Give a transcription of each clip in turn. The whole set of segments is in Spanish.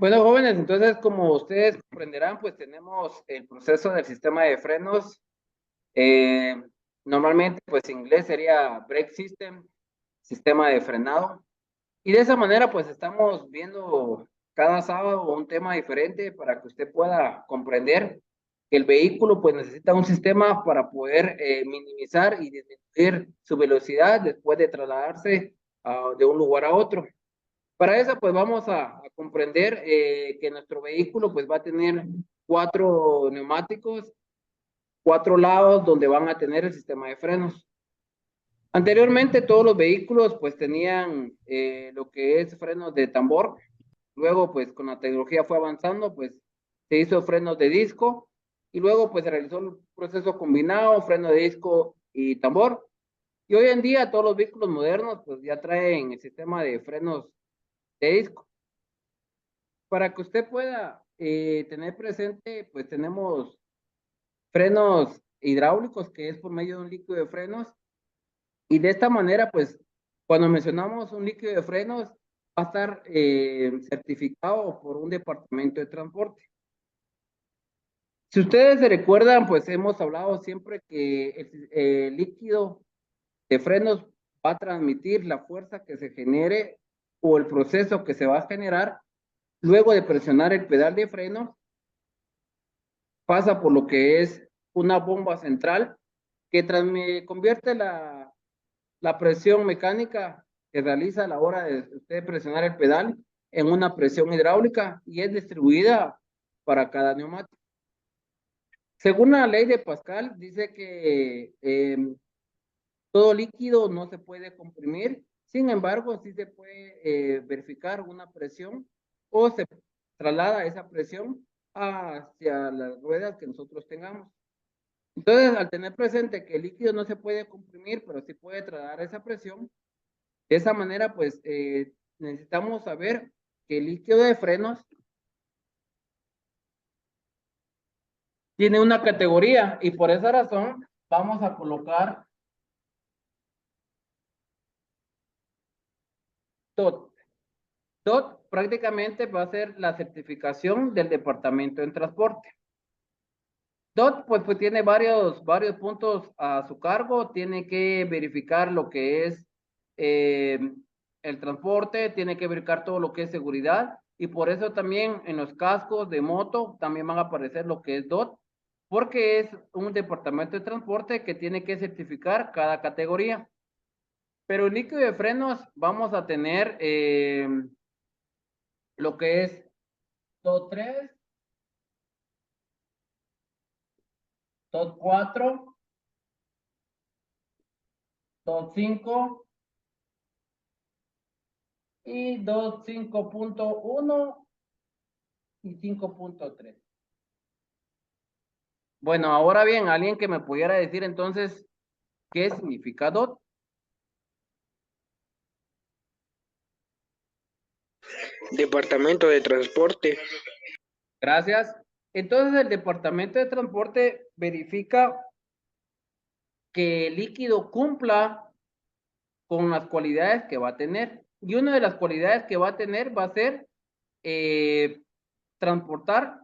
Bueno, jóvenes, entonces como ustedes comprenderán, pues tenemos el proceso del sistema de frenos. Eh, Normalmente, pues en inglés sería brake system, sistema de frenado. Y de esa manera, pues estamos viendo cada sábado un tema diferente para que usted pueda comprender que el vehículo pues necesita un sistema para poder minimizar y disminuir su velocidad después de trasladarse de un lugar a otro. Para eso, pues vamos a comprender que nuestro vehículo pues va a tener cuatro neumáticos, cuatro lados donde van a tener el sistema de frenos. Anteriormente todos los vehículos pues tenían lo que es frenos de tambor. Luego pues con la tecnología fue avanzando, pues se hizo frenos de disco y luego pues se realizó el proceso combinado, freno de disco y tambor. Y hoy en día todos los vehículos modernos pues ya traen el sistema de frenos de disco. Para que usted pueda tener presente, pues tenemos frenos hidráulicos, que es por medio de un líquido de frenos, y de esta manera, pues, cuando mencionamos un líquido de frenos, va a estar certificado por un departamento de transporte. Si ustedes se recuerdan, pues hemos hablado siempre que el líquido de frenos va a transmitir la fuerza que se genere o el proceso que se va a generar luego de presionar el pedal de freno. Pasa por lo que es una bomba central que convierte la presión mecánica que realiza a la hora de usted presionar el pedal en una presión hidráulica y es distribuida para cada neumático. Según la ley de Pascal, dice que todo líquido no se puede comprimir, sin embargo, sí se puede verificar una presión o se traslada esa presión hacia las ruedas que nosotros tengamos. Entonces, al tener presente que el líquido no se puede comprimir, pero sí puede trasladar esa presión, de esa manera, pues necesitamos saber que el líquido de frenos tiene una categoría y por esa razón vamos a colocar DOT. DOT prácticamente va a ser la certificación del Departamento en Transporte. DOT pues tiene varios puntos a su cargo, tiene que verificar lo que es eh, el transporte, tiene que verificar todo lo que es seguridad y por eso también en los cascos de moto también van a aparecer lo que es DOT, porque es un departamento de transporte que tiene que certificar cada categoría. Pero el líquido de frenos vamos a tener lo que es DOT 3, DOT 4, DOT 5 y 2.5.1 y 5.3. Bueno, ahora bien, alguien que me pudiera decir entonces, ¿qué significa DOT? Departamento de Transporte. Gracias. Entonces, el Departamento de Transporte verifica que el líquido cumpla con las cualidades que va a tener. Y una de las cualidades que va a tener va a ser eh, transportar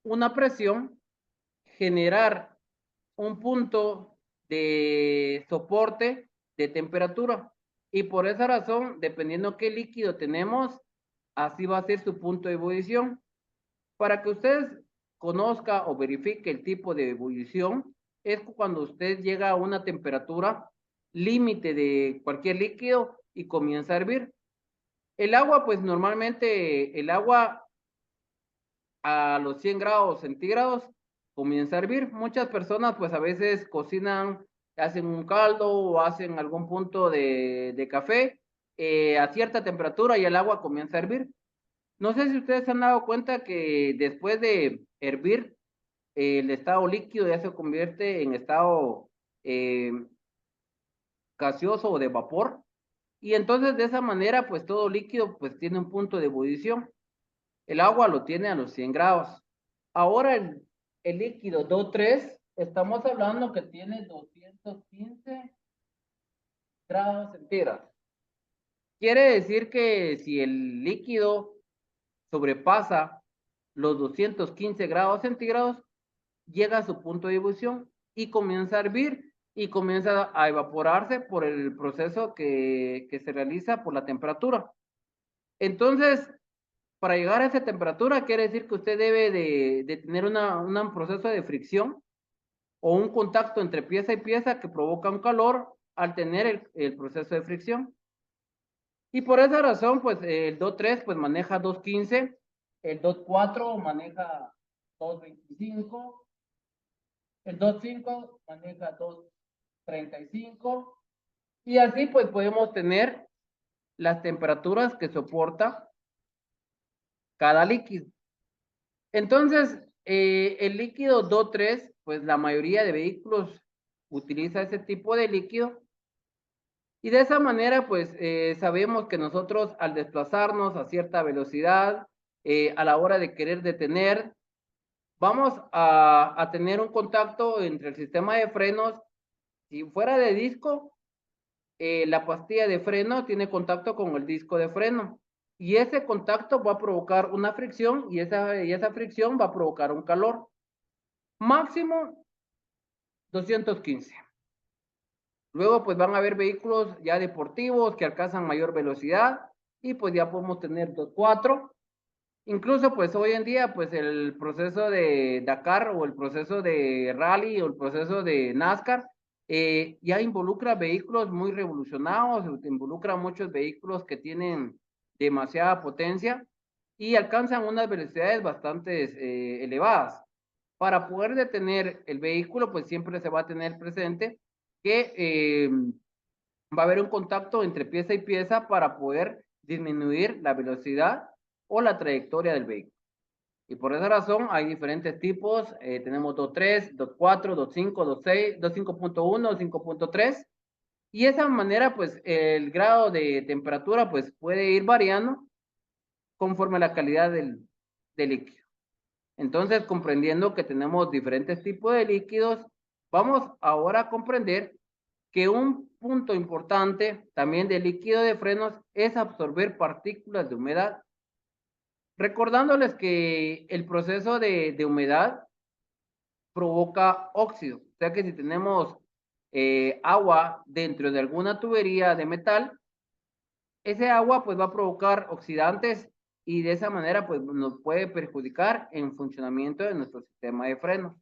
una presión, generar un punto de soporte de temperatura. Y por esa razón, dependiendo qué líquido tenemos, así va a ser su punto de ebullición. Para que ustedes conozca o verifique el tipo de ebullición, es cuando usted llega a una temperatura límite de cualquier líquido y comienza a hervir. El agua, pues normalmente el agua a los 100 grados centígrados comienza a hervir. Muchas personas pues a veces cocinan, hacen un caldo o hacen algún punto de café a cierta temperatura y el agua comienza a hervir. No sé si ustedes se han dado cuenta que después de hervir el estado líquido ya se convierte en estado eh, gaseoso o de vapor y entonces de esa manera pues todo líquido pues tiene un punto de ebullición. El agua lo tiene a los 100 grados. Ahora el líquido DO3, estamos hablando que tiene 215 grados centígrados. Quiere decir que si el líquido sobrepasa los 215 grados centígrados, llega a su punto de ebullición y comienza a hervir y comienza a evaporarse por el proceso que se realiza por la temperatura. Entonces, para llegar a esa temperatura, quiere decir que usted debe de tener un proceso de fricción o un contacto entre pieza y pieza que provoca un calor al tener el proceso de fricción. Y por esa razón, pues el DOT 3 pues maneja 215, el DOT 4 maneja 225, el DOT 5 maneja 235, y así pues podemos tener las temperaturas que soporta cada líquido. Entonces, el líquido DOT 3, pues la mayoría de vehículos utiliza ese tipo de líquido. Y de esa manera, pues sabemos que nosotros al desplazarnos a cierta velocidad, a la hora de querer detener, vamos a tener un contacto entre el sistema de frenos. Si fuera de disco, la pastilla de freno tiene contacto con el disco de freno. Y ese contacto va a provocar una fricción y esa fricción va a provocar un calor. Máximo 215. Luego, pues van a haber vehículos ya deportivos que alcanzan mayor velocidad y pues ya podemos tener 2.4. Incluso, pues hoy en día, pues el proceso de Dakar o el proceso de rally o el proceso de NASCAR ya involucra vehículos muy revolucionados, involucra muchos vehículos que tienen demasiada potencia y alcanzan unas velocidades bastante elevadas. Para poder detener el vehículo, pues siempre se va a tener presente que va a haber un contacto entre pieza y pieza para poder disminuir la velocidad o la trayectoria del vehículo. Y por esa razón hay diferentes tipos, tenemos 2.3, 2.4, 2.5, 2.6, 2.5.1, 5.3, y de esa manera pues el grado de temperatura pues puede ir variando conforme a la calidad del líquido. Entonces, comprendiendo que tenemos diferentes tipos de líquidos, vamos ahora a comprender que un punto importante también del líquido de frenos es absorber partículas de humedad. Recordándoles que el proceso de humedad provoca óxido, o sea que si tenemos agua dentro de alguna tubería de metal, ese agua pues va a provocar oxidantes y de esa manera pues nos puede perjudicar en funcionamiento de nuestro sistema de frenos.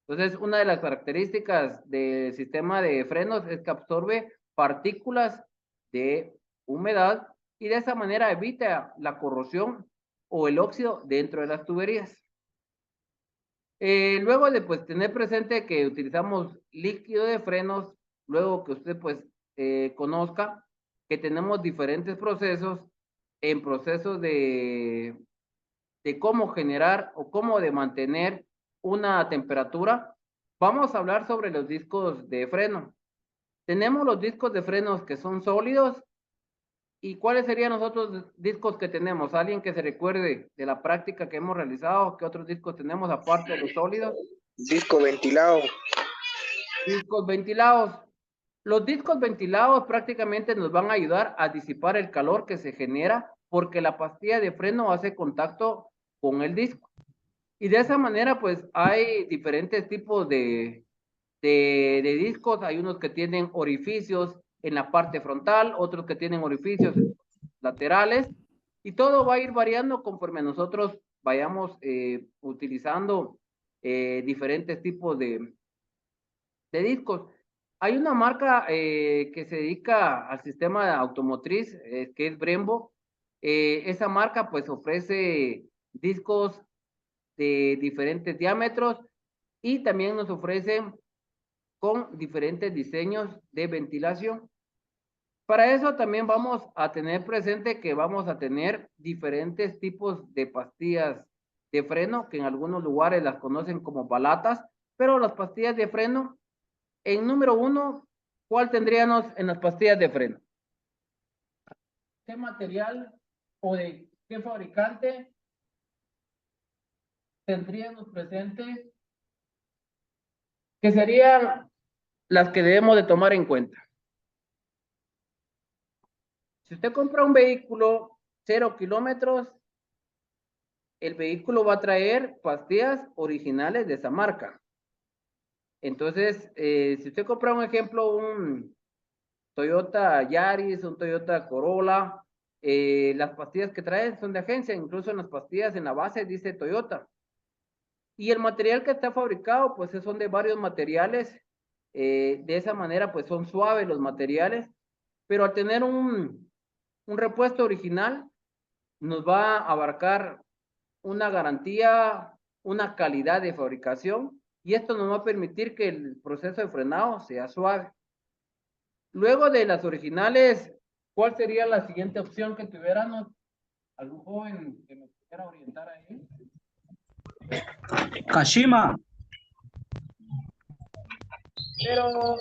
Entonces, una de las características del sistema de frenos es que absorbe partículas de humedad y de esa manera evita la corrosión o el óxido dentro de las tuberías. Luego de pues tener presente que utilizamos líquido de frenos, luego que usted pues conozca que tenemos diferentes procesos en procesos de cómo generar o cómo de mantener una temperatura, vamos a hablar sobre los discos de freno. Tenemos los discos de frenos que son sólidos. ¿Y cuáles serían los otros discos que tenemos? ¿Alguien que se recuerde de la práctica que hemos realizado? ¿Qué otros discos tenemos aparte de los sólidos? Disco ventilado. Discos ventilados. Los discos ventilados prácticamente nos van a ayudar a disipar el calor que se genera porque la pastilla de freno hace contacto con el disco. Y de esa manera, pues hay diferentes tipos de discos. Hay unos que tienen orificios en la parte frontal, otros que tienen orificios laterales, y todo va a ir variando conforme nosotros vayamos utilizando diferentes tipos de discos. Hay una marca que se dedica al sistema automotriz, que es Brembo. Esa marca pues ofrece discos de diferentes diámetros y también nos ofrece con diferentes diseños de ventilación. Para eso también vamos a tener presente que vamos a tener diferentes tipos de pastillas de freno, que en algunos lugares las conocen como balatas, pero las pastillas de freno, en número uno, ¿cuál tendríamos en las pastillas de freno? ¿Qué material o de qué fabricante tendríamos presente que serían las que debemos de tomar en cuenta? Si usted compra un vehículo 0 kilómetros, el vehículo va a traer pastillas originales de esa marca. Entonces, si usted compra un ejemplo, un Toyota Yaris, un Toyota Corolla, las pastillas que traen son de agencia, incluso en las pastillas en la base dice Toyota. Y el material que está fabricado, pues son de varios materiales. De esa manera, pues son suaves los materiales, pero al tener un repuesto original, nos va a abarcar una garantía, una calidad de fabricación, y esto nos va a permitir que el proceso de frenado sea suave. Luego de las originales, ¿cuál sería la siguiente opción que tuviéramos? ¿Algún joven que nos quiera orientar ahí? Kashima. Pero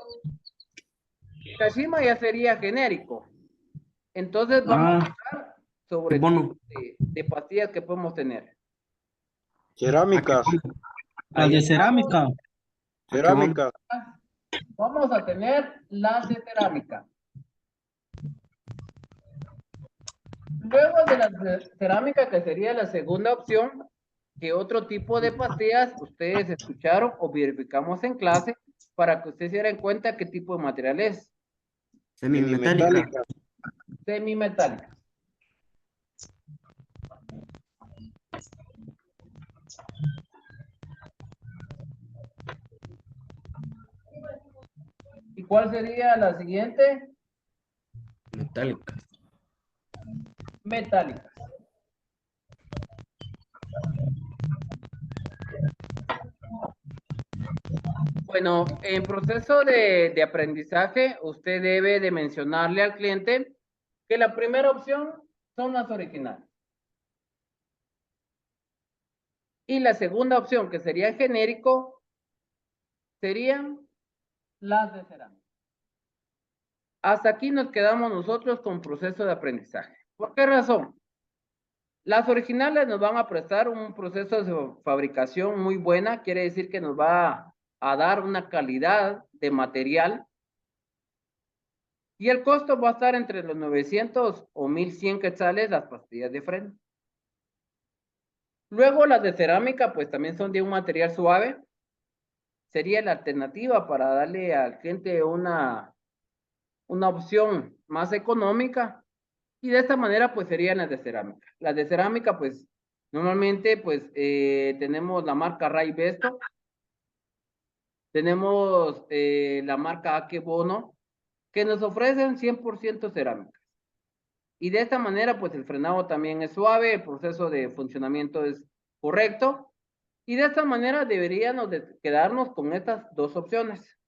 Kashima ya sería genérico. Entonces vamos a hablar sobre de pastillas que podemos tener. Cerámicas. Las de cerámica. Cerámica. Vamos a tener las de cerámica. Luego de las de cerámica, que sería la segunda opción, ¿qué otro tipo de pastillas ustedes escucharon o verificamos en clase para que ustedes se den cuenta qué tipo de material es? Semimetálica. Semimetálicas. ¿Y cuál sería la siguiente? Metálicas. Metálicas. Bueno, en proceso de aprendizaje, usted debe de mencionarle al cliente que la primera opción son las originales. Y la segunda opción, que sería genérico, serían las de cerámica. Hasta aquí nos quedamos nosotros con proceso de aprendizaje. ¿Por qué razón? Las originales nos van a prestar un proceso de fabricación muy buena, quiere decir que nos va a dar una calidad de material y el costo va a estar entre los 900 o 1100 quetzales las pastillas de freno. Luego las de cerámica pues también son de un material suave, sería la alternativa para darle al cliente una opción más económica. Y de esta manera, pues serían las de cerámica. Las de cerámica, pues, normalmente, pues, tenemos la marca Ray Besto. Tenemos la marca Akebono, que nos ofrecen 100% cerámicas. Y de esta manera, pues, el frenado también es suave, el proceso de funcionamiento es correcto. Y de esta manera deberíamos de quedarnos con estas dos opciones.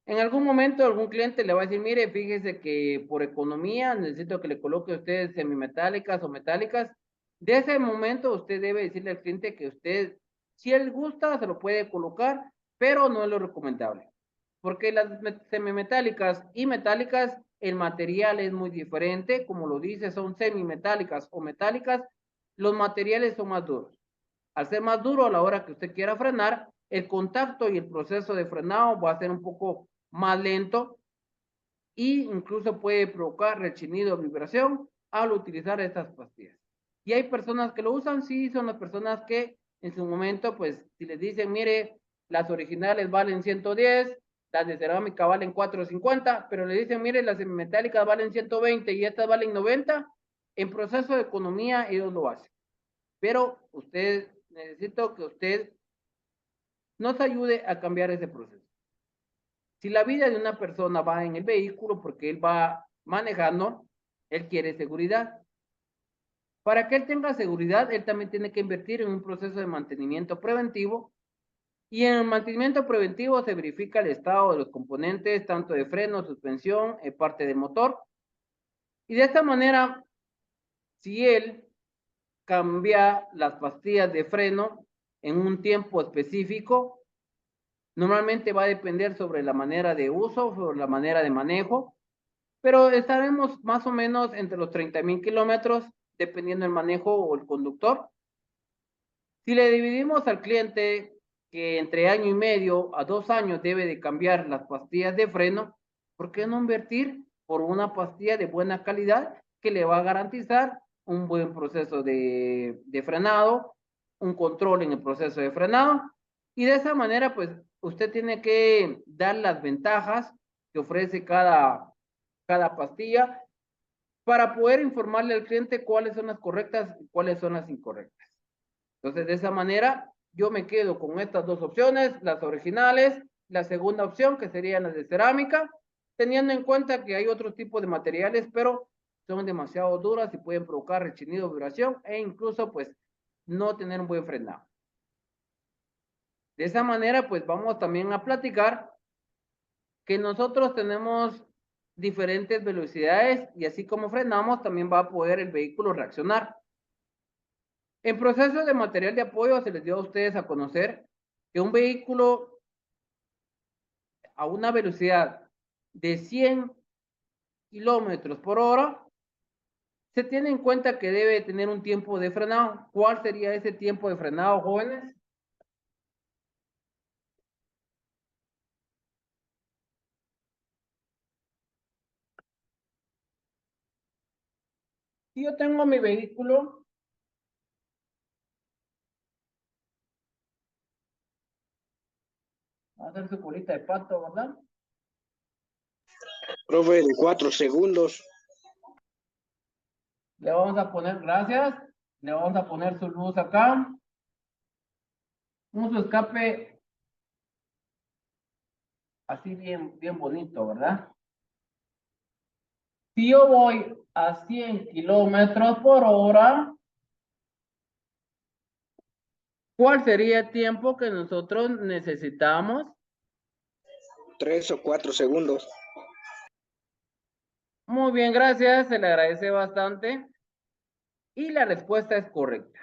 En algún momento algún cliente le va a decir, mire, fíjese que por economía necesito que le coloque a usted semimetálicas o metálicas. De ese momento usted debe decirle al cliente que usted, si él gusta, se lo puede colocar, pero no es lo recomendable. Porque las semimetálicas y metálicas, el material es muy diferente, como lo dice, son semimetálicas o metálicas, los materiales son más duros. Al ser más duro, a la hora que usted quiera frenar, el contacto y el proceso de frenado va a ser un poco más lento e incluso puede provocar rechinido o vibración al utilizar estas pastillas. Y hay personas que lo usan, sí, son las personas que en su momento, pues, si les dicen, mire, las originales valen 110, las de cerámica valen 450, pero le dicen, mire, las metálicas valen 120 y estas valen 90, en proceso de economía ellos lo hacen. Pero usted, necesito que usted nos ayude a cambiar ese proceso. Si la vida de una persona va en el vehículo porque él va manejando, él quiere seguridad. Para que él tenga seguridad, él también tiene que invertir en un proceso de mantenimiento preventivo. Y en el mantenimiento preventivo se verifica el estado de los componentes, tanto de freno, suspensión, parte del motor. Y de esta manera, si él cambia las pastillas de freno en un tiempo específico, normalmente va a depender sobre la manera de uso, sobre la manera de manejo, pero estaremos más o menos entre los 30,000 kilómetros, dependiendo del manejo o el conductor. Si le dividimos al cliente que entre año y medio a 2 años debe de cambiar las pastillas de freno, ¿por qué no invertir por una pastilla de buena calidad que le va a garantizar un buen proceso de frenado, un control en el proceso de frenado, y de esa manera, pues, usted tiene que dar las ventajas que ofrece cada pastilla para poder informarle al cliente cuáles son las correctas y cuáles son las incorrectas. Entonces, de esa manera, yo me quedo con estas dos opciones, las originales, la segunda opción, que serían las de cerámica, teniendo en cuenta que hay otro tipo de materiales, pero son demasiado duras y pueden provocar rechinido, vibración e incluso, pues, no tener un buen frenado. De esa manera, pues, vamos también a platicar que nosotros tenemos diferentes velocidades y así como frenamos, también va a poder el vehículo reaccionar. En proceso de material de apoyo se les dio a ustedes a conocer que un vehículo a una velocidad de 100 kilómetros por hora se tiene en cuenta que debe tener un tiempo de frenado. ¿Cuál sería ese tiempo de frenado, jóvenes? Si yo tengo mi vehículo, va a hacer su colita de pato, ¿verdad? Profe, de 4 segundos. Le vamos a poner, gracias, le vamos a poner su luz acá. Un su escape así bien, bien bonito, ¿verdad? Si yo voy a 100 kilómetros por hora, ¿cuál sería el tiempo que nosotros necesitamos? 3 o 4 segundos. Muy bien, gracias, se le agradece bastante. Y la respuesta es correcta.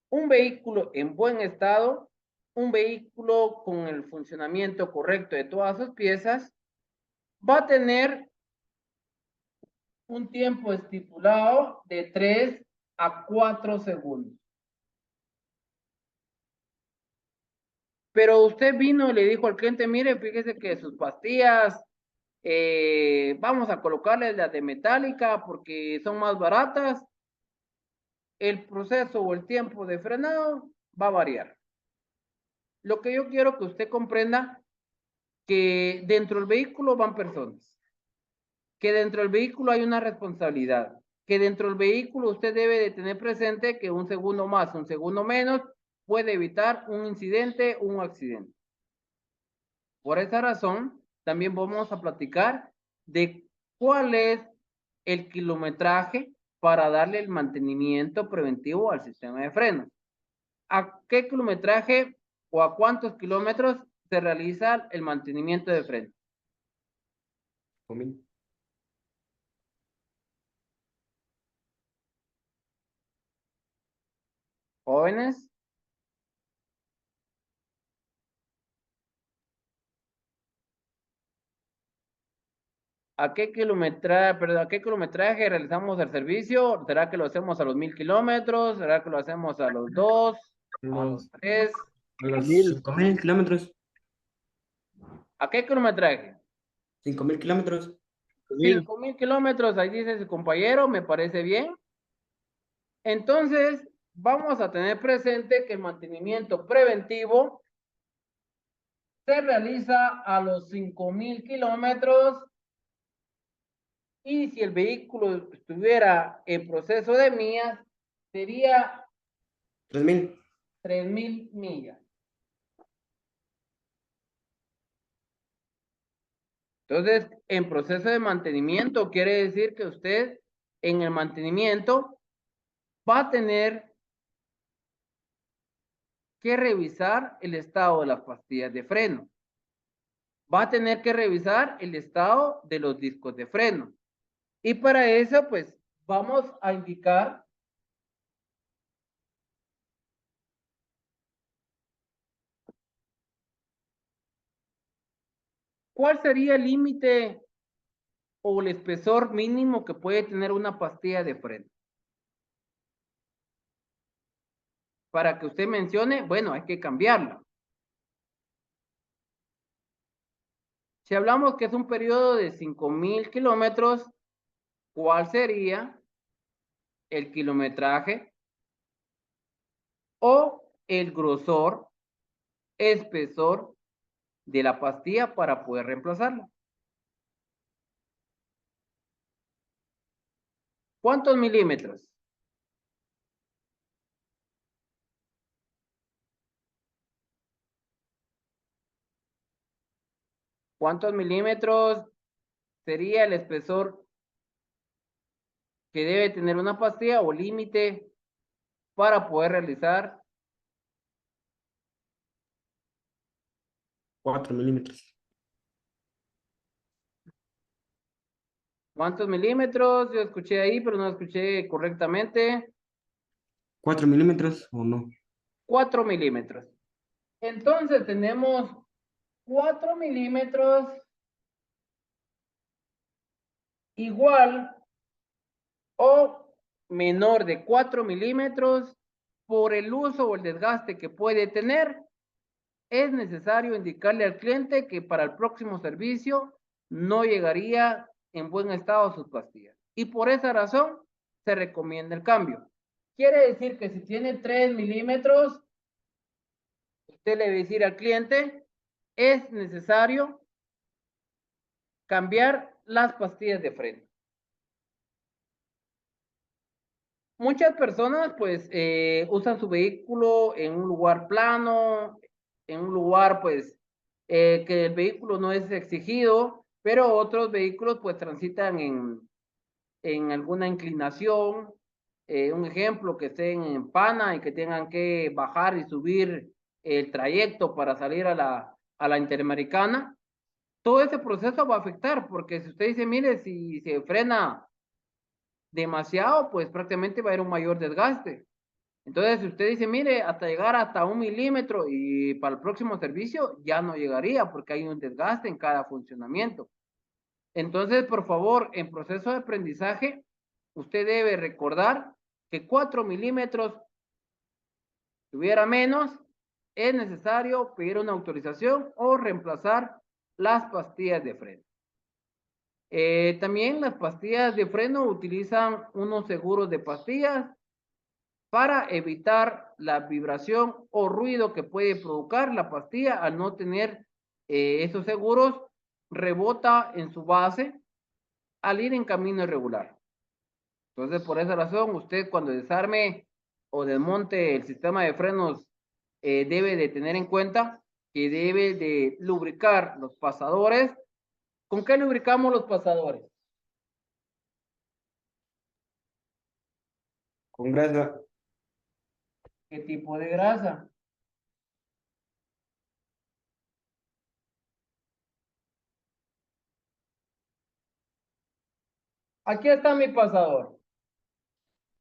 Un vehículo en buen estado, un vehículo con el funcionamiento correcto de todas sus piezas, va a tener un tiempo estipulado de 3 a 4 segundos. Pero usted vino y le dijo al cliente, mire, fíjese que sus pastillas, vamos a colocarles las de metálica porque son más baratas. El proceso o el tiempo de frenado va a variar. Lo que yo quiero que usted comprenda que dentro del vehículo van personas, que dentro del vehículo hay una responsabilidad, que dentro del vehículo usted debe de tener presente que un segundo más, un segundo menos puede evitar un incidente, un accidente. Por esa razón, también vamos a platicar de cuál es el kilometraje para darle el mantenimiento preventivo al sistema de frenos. ¿A qué kilometraje o a cuántos kilómetros se realiza el mantenimiento de frenos? Jóvenes, ¿a qué kilometraje realizamos el servicio? ¿Será que lo hacemos a los 1000 kilómetros? ¿Será que lo hacemos a los 2? ¿A los 3? A los 5000 kilómetros. ¿A qué kilometraje? 5000 kilómetros. 5000 kilómetros, ahí dice su compañero, me parece bien. Entonces, vamos a tener presente que el mantenimiento preventivo se realiza a los 5000 kilómetros y si el vehículo estuviera en proceso de millas, sería 3000. 3000 millas. Entonces, en proceso de mantenimiento, quiere decir que usted en el mantenimiento va a tener que revisar el estado de las pastillas de freno. Va a tener que revisar el estado de los discos de freno. Y para eso, pues, vamos a indicar cuál sería el límite o el espesor mínimo que puede tener una pastilla de freno. Para que usted mencione, bueno, hay que cambiarla. Si hablamos que es un periodo de 5000 kilómetros, ¿cuál sería el kilometraje o el grosor, espesor de la pastilla para poder reemplazarla. ¿Cuántos milímetros? ¿Cuántos milímetros sería el espesor que debe tener una pastilla o límite para poder realizar? 4 milímetros. ¿Cuántos milímetros? Yo escuché ahí, pero no escuché correctamente. 4 milímetros o no. 4 milímetros. Entonces tenemos 4 milímetros igual o menor de 4 milímetros por el uso o el desgaste que puede tener. Es necesario indicarle al cliente que para el próximo servicio no llegaría en buen estado sus pastillas. Y por esa razón se recomienda el cambio. Quiere decir que si tiene 3 milímetros, usted le debe decir al cliente, es necesario cambiar las pastillas de freno. Muchas personas pues usan su vehículo en un lugar plano, en un lugar pues que el vehículo no es exigido, pero otros vehículos pues transitan en alguna inclinación. Un ejemplo, que estén en Pana y que tengan que bajar y subir el trayecto para salir a la Interamericana. Todo ese proceso va a afectar, porque si usted dice, mire, si se frena demasiado, pues prácticamente va a haber un mayor desgaste. Entonces, si usted dice, mire, hasta llegar hasta 1 milímetro y para el próximo servicio ya no llegaría porque hay un desgaste en cada funcionamiento. Entonces, por favor, en proceso de aprendizaje, usted debe recordar que 4 milímetros, si hubiera menos, es necesario pedir una autorización o reemplazar las pastillas de freno. También las pastillas de freno utilizan unos seguros de pastillas para evitar la vibración o ruido que puede provocar la pastilla al no tener esos seguros, rebota en su base al ir en camino irregular. Entonces, por esa razón, usted cuando desarme o desmonte el sistema de frenos, debe de tener en cuenta que debe de lubricar los pasadores. ¿Con qué lubricamos los pasadores? Con grasa. ¿Qué tipo de grasa? Aquí está mi pasador.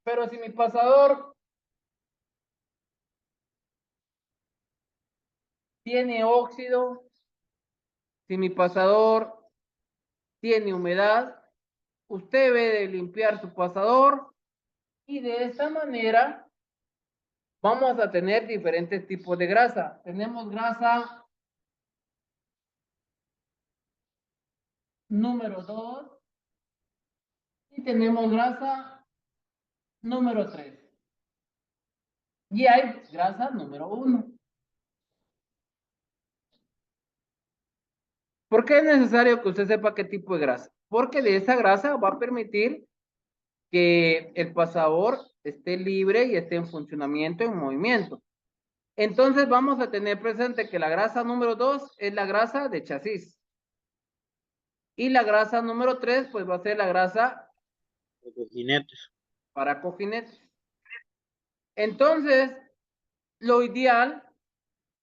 Pero si mi pasador tiene óxido, si mi pasador tiene humedad, usted debe de limpiar su pasador y de esta manera vamos a tener diferentes tipos de grasa. Tenemos grasa número 2 y tenemos grasa número 3. Y hay grasa número 1. ¿Por qué es necesario que usted sepa qué tipo de grasa? Porque de esa grasa va a permitir que el pasador esté libre y esté en funcionamiento, en movimiento. Entonces vamos a tener presente que la grasa número 2 es la grasa de chasis. Y la grasa número 3 pues va a ser la grasa De cojinetes. para cojinetes. Entonces, lo ideal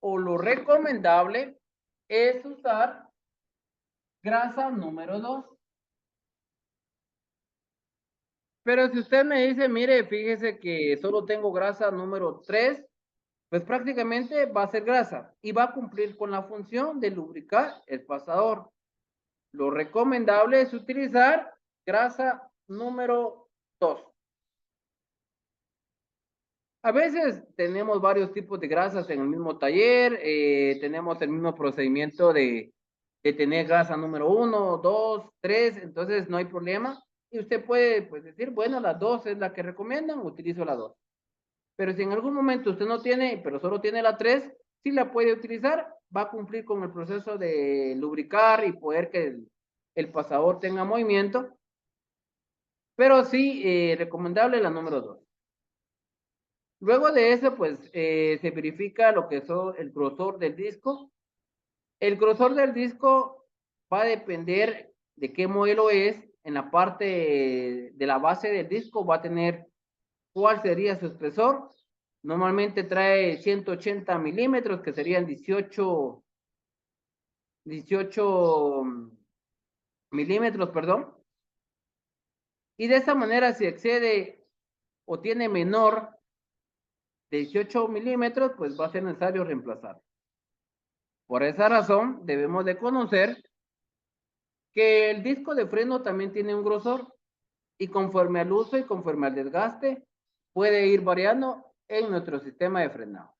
o lo recomendable es usar grasa número 2. Pero si usted me dice, mire, fíjese que solo tengo grasa número 3, pues prácticamente va a ser grasa y va a cumplir con la función de lubricar el pasador. Lo recomendable es utilizar grasa número 2. A veces tenemos varios tipos de grasas en el mismo taller, tenemos el mismo procedimiento de tener grasa número 1, 2, 3, entonces no hay problema. y usted puede pues, decir, bueno, la 2 es la que recomiendan, utilizo la 2. Pero si en algún momento usted no tiene, pero solo tiene la 3, sí la puede utilizar, va a cumplir con el proceso de lubricar y poder que el pasador tenga movimiento, pero sí recomendable la número 2. Luego de eso, pues se verifica lo que son el grosor del disco. El grosor del disco va a depender de qué modelo es. En la parte de la base del disco va a tener cuál sería su espesor. Normalmente trae 180 milímetros, que serían 18 milímetros, perdón. Y de esa manera, si excede o tiene menor de 18 milímetros, pues va a ser necesario reemplazar. Por esa razón, debemos de conocer que el disco de freno también tiene un grosor y conforme al uso y conforme al desgaste, puede ir variando en nuestro sistema de frenado.